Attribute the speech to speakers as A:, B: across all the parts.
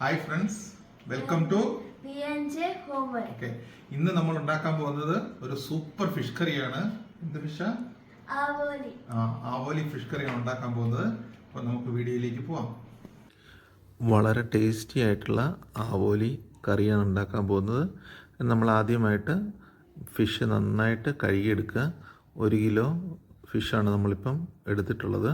A: Hi friends, welcome to
B: homework.
A: Okay. ഇന്ന് നമ്മൾ ഉണ്ടാക്കാൻ പോകുന്നത് ഒരു സൂപ്പർ ഫിഷ് കറിയാണ്. എന്ത് ഫിഷാ? ആവോലി ഫിഷ് കറിയാണ് ഉണ്ടാക്കാൻ പോകുന്നത്. അപ്പോൾ നമുക്ക് വീഡിയോയിലേക്ക് പോവാം.
C: വളരെ ടേസ്റ്റി ആയിട്ടുള്ള ആവോലി കറിയാണ് ഉണ്ടാക്കാൻ പോകുന്നത്. നമ്മൾ ആദ്യമായിട്ട് ഫിഷ് നന്നായിട്ട് കഴുകിയെടുക്കുക. 1 കിലോ ഫിഷാണ് നമ്മളിപ്പം എടുത്തിട്ടുള്ളത്.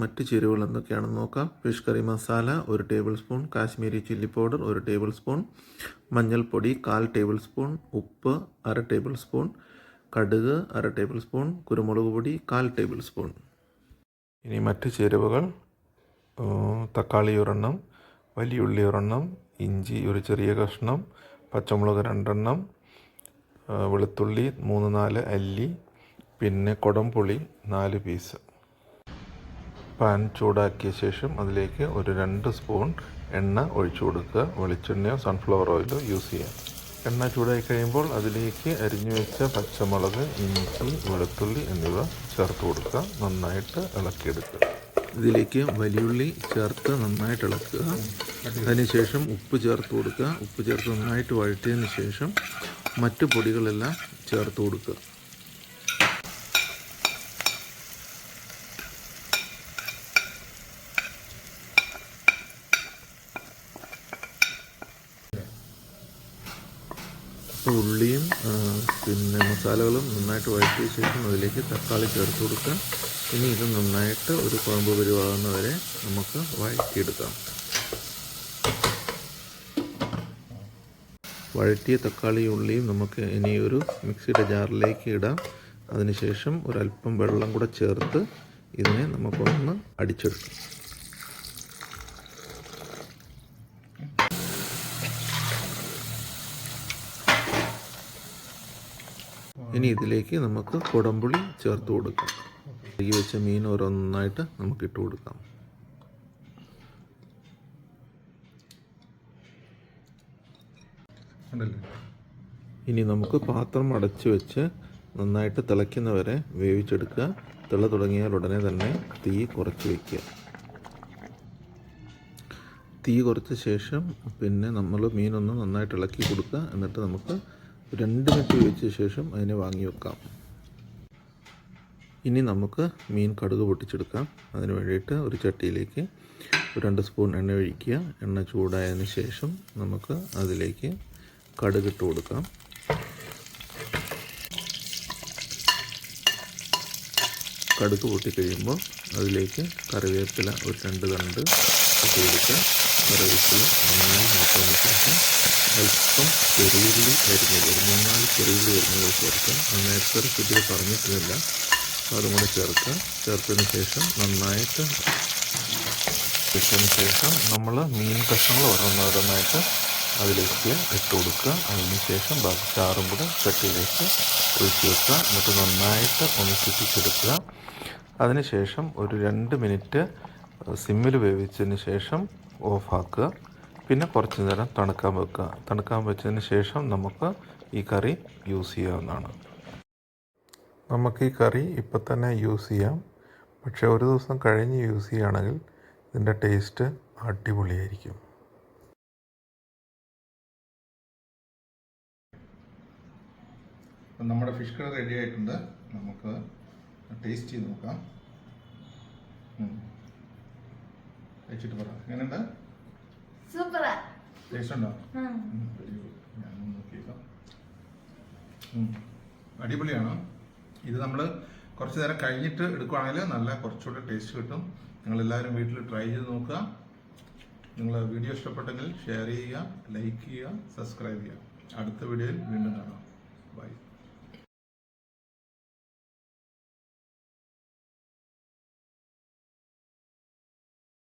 C: മറ്റ് ചേരുവകൾ എന്തൊക്കെയാണെന്ന് നോക്കാം. Fish curry masala 1 table spoon, Kashmiri chilli powder 1 table spoon, മഞ്ഞൾപ്പൊടി 1/4 ടേബിൾ സ്പൂൺ, ഉപ്പ് 1/2 ടേബിൾ സ്പൂൺ, കടുക് 1/2 ടേബിൾ സ്പൂൺ, കുരുമുളക് പൊടി 1/4 ടേബിൾ സ്പൂൺ. ഇനി മറ്റ് ചേരുവകൾ: തക്കാളി 1 വലിയ ഉള്ളി 1, ഇഞ്ചി 1 ചെറിയ കഷ്ണം, പച്ചമുളക് 2, വെളുത്തുള്ളി 3-4 അല്ലി, പിന്നെ കുടംപുളി 4 പീസ്. പാൻ ചൂടാക്കിയ ശേഷം അതിലേക്ക് 2 സ്പൂൺ എണ്ണ ഒഴിച്ചു കൊടുക്കുക. വെളിച്ചെണ്ണയോ സൺഫ്ലവർ ഓയിലോ യൂസ് ചെയ്യാം. എണ്ണ ചൂടായി കഴിയുമ്പോൾ അതിലേക്ക് അരിഞ്ഞു വെച്ച പച്ചമുളക്, ഇഞ്ചി, വെളുത്തുള്ളി എന്നിവ ചേർത്ത് കൊടുക്കുക. നന്നായിട്ട് ഇളക്കിയെടുക്കുക. ഇതിലേക്ക് വലിയുള്ളി ചേർത്ത് നന്നായിട്ട് ഇളക്കുക. അതിനുശേഷം ഉപ്പ് ചേർത്ത് കൊടുക്കുക. ഉപ്പ് ചേർത്ത് നന്നായിട്ട് വഴറ്റിയതിന് ശേഷം മറ്റ് പൊടികളെല്ലാം ചേർത്ത് കൊടുക്കുക. ഉള്ളിയും പിന്നെ മസാലകളും നന്നായിട്ട് വഴറ്റിയ ശേഷം അതിലേക്ക് തക്കാളി ചേർത്ത് കൊടുക്കുക. ഇനി ഇത് നന്നായിട്ട് ഒരു കുഴമ്പ് പരുവാകുന്ന വരെ നമുക്ക് വഴറ്റിയെടുക്കാം. വഴറ്റിയ തക്കാളി ഉള്ളിയും നമുക്ക് ഇനി ഒരു മിക്സിയുടെ ജാറിലേക്ക് ഇടാം. അതിനുശേഷം ഒരല്പം വെള്ളം കൂടെ ചേർത്ത് ഇതിനെ നമുക്കൊന്ന് അടിച്ചെടുക്കാം. ഇനി ഇതിലേക്ക് നമുക്ക് കുടംപുളി ചേർത്ത് കൊടുക്കാം. കഴുകി വെച്ച മീൻ ഓരോന്നായിട്ട് നമുക്ക് ഇട്ട് കൊടുക്കാം. ഇനി നമുക്ക് പാത്രം അടച്ചു വെച്ച് നന്നായിട്ട് തിളയ്ക്കുന്നവരെ വേവിച്ചെടുക്കുക. തിള തുടങ്ങിയാൽ ഉടനെ തന്നെ തീ കുറച്ച് വയ്ക്കുക. തീ കുറച്ച ശേഷം പിന്നെ നമ്മൾ മീനൊന്ന് നന്നായിട്ട് ഇളക്കി കൊടുക്കുക. എന്നിട്ട് നമുക്ക് 2 മിനിറ്റ് വേവിച്ച ശേഷം അതിനെ വാങ്ങി വെക്കാം. ഇനി നമുക്ക് മീൻ കടുക് പൊട്ടിച്ചെടുക്കാം. അതിന് വേണ്ടിയിട്ട് ഒരു ചട്ടിയിലേക്ക് 2 സ്പൂൺ എണ്ണ ഒഴിക്കുക. എണ്ണ ചൂടായതിന് ശേഷം നമുക്ക് അതിലേക്ക് കടുക് ഇട്ട് കൊടുക്കാം. കടുക് പൊട്ടിക്കഴിയുമ്പോൾ അതിലേക്ക് കറിവേപ്പില 2 തണ്ട് ഇട്ട് കൊടുക്കുക. കറിവേപ്പില നന്നായി മൂത്തതിന് ശേഷം അല്പം ചെറിയുള്ളി അരിഞ്ഞത് 3-4 ചെറിയുള്ളി അരിഞ്ഞത് ചേർക്കുക. നേരത്തെ റെസിപ്പിയിൽ പറഞ്ഞിട്ടില്ല, അതും കൂടെ ചേർക്കുക. ചേർത്തതിന് ശേഷം നന്നായിട്ട് ഇട്ടതിന് ശേഷം നമ്മൾ മീൻ കഷ്ണങ്ങൾ ഓരോന്നോരോന്നായിട്ട് അതിലേക്ക് ഇട്ട് കൊടുക്കുക. അതിന് ശേഷം ബാക്കി ചാറും കൂടെ ചട്ടിയിലേക്ക് ഒഴിച്ച് വെക്കുക. എന്നിട്ട് നന്നായിട്ട് ഒന്ന് ചുറ്റിച്ചെടുക്കുക. അതിന് ശേഷം ഒരു 2 മിനിറ്റ് സിമ്മിൽ വേവിച്ചതിന് ശേഷം ഓഫാക്കുക. പിന്നെ കുറച്ച് നേരം തണുക്കാൻ വെക്കുക. തണുക്കാൻ വെച്ചതിന് ശേഷം നമുക്ക് ഈ കറി യൂസ് ചെയ്യാവുന്നതാണ്. നമുക്ക് ഈ കറി ഇപ്പം തന്നെ യൂസ് ചെയ്യാം. പക്ഷേ ഒരു ദിവസം കഴിഞ്ഞ് യൂസ് ചെയ്യുകയാണെങ്കിൽ ഇതിൻ്റെ ടേസ്റ്റ് അടിപൊളിയായിരിക്കും.
A: നമ്മുടെ ഫിഷ് കറി റെഡി ആയിട്ടുണ്ട്. നമുക്ക് ടേസ്റ്റ് ചെയ്ത് നോക്കാം. കഴിച്ചിട്ട് പറ, എങ്ങനെയുണ്ട്?
B: സൂപ്പറാ.
A: ടേസ്റ്റ് ഉണ്ടോ? Very good. ഞാനൊന്ന് നോക്കിയേക്കാം. അടിപൊളിയാണ്. ഇത് നമ്മൾ കുറച്ച് നേരം കഴിഞ്ഞിട്ട് എടുക്കുകയാണെങ്കിൽ നല്ല കുറച്ചുകൂടെ ടേസ്റ്റ് കിട്ടും. നിങ്ങളെല്ലാവരും വീട്ടിൽ ട്രൈ ചെയ്ത് നോക്കുക. നിങ്ങൾ വീഡിയോ ഇഷ്ടപ്പെട്ടെങ്കിൽ ഷെയർ ചെയ്യുക, ലൈക്ക് ചെയ്യുക, സബ്സ്ക്രൈബ് ചെയ്യുക. അടുത്ത വീഡിയോയിൽ വീണ്ടും കാണാം. ബൈ.